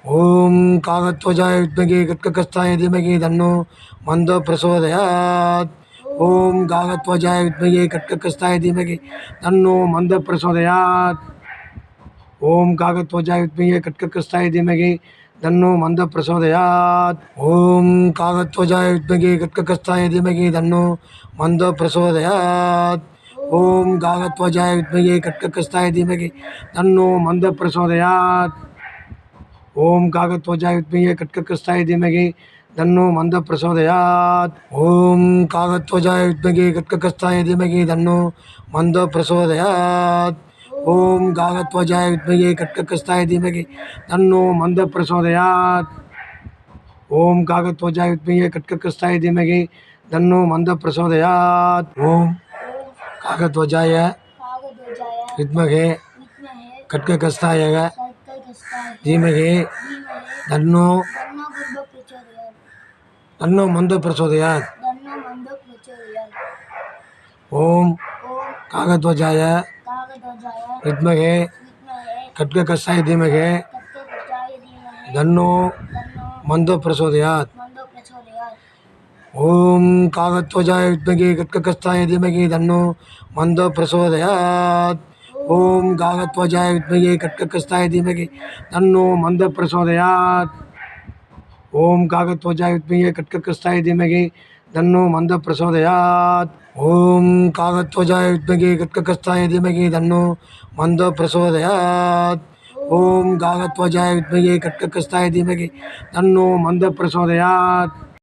ஓம் காகத்வஜாய வித்மகே கத்ககஸ்தாய தீமகி தன்னோ மந்தோ பிரசோதயாத். ஓம் காகத்வஜாய வித்மகே கத்ககஸ்தாய தீமகி தன்னோ மந்த பிரசோதயாத். ஓம் காகத்வஜாய வித்மகே கத்ககஸ்தாய தீமகி தன்னோ மந்த பிரசோதயாத். ஓம் காகத்வஜாய வித்மகே கத்ககஸ்தாய தீமகி தன்னோ மந்த பிரசோதயாத். ஓம் காகத்வஜாய வித்மகே கத்ககஸ்தாய தீமகி தன்னோ மந்த பிரசோதயாத். ஓம் காகத்வஜாய வித்மகே கத்ககஸ்தாய தீமகி தன்னோ மந்த பிரசோதயாத். ஓம் காகத்வஜாய வித்மகே கத்ககஸ்தாய தீமகி தன்னோ மந்த பிரசோதயாத். ஓம் காகத்வஜாய வித்மகே கத்ககஸ்தாய தீமகி தன்னோ மந்த பிரசோதயாத். ஓம் காகத்வஜாய வித்மகே கத்ககஸ்தாய தீமகி தன்னோ மந்த பிரசோதயாத். ஓம் காகத்வஜாய வித்மகே கத்ககஸ்தாய தீமகி தன்னோ மந்த பிரசோதயாத். ஓம் காகத்வஜாய வித்மகே கத்ககஸ்தாய தீமகி தன்னோ மந்த பிரசோதயாத். ஓம் காகத்வஜாய வித்மகே கத்ககஸ்தாய தீமகி தன்னோ மந்த பிரசோதயாத். ஓம் காகத்வஜாய வித்மகே கத்ககஸ்தாய தீமகி தன்னோ மந்த பிரசோதயாத். ஓம் காகத்வஜாய வித்மகே கத்ககஸ்தாய தீமகி தன்னோ மந்த பிரசோதயாத். ஓம் காகத்வஜாய வித்மகே கத்ககஸ்தாய தீமகி தன்னோ மந்த பிரசோதயாத். ஓம் காகத்வஜாய வித்மகே கத்ககஸ்தாய தீமகி தன்னோ மந்த பிரசோதயாத்.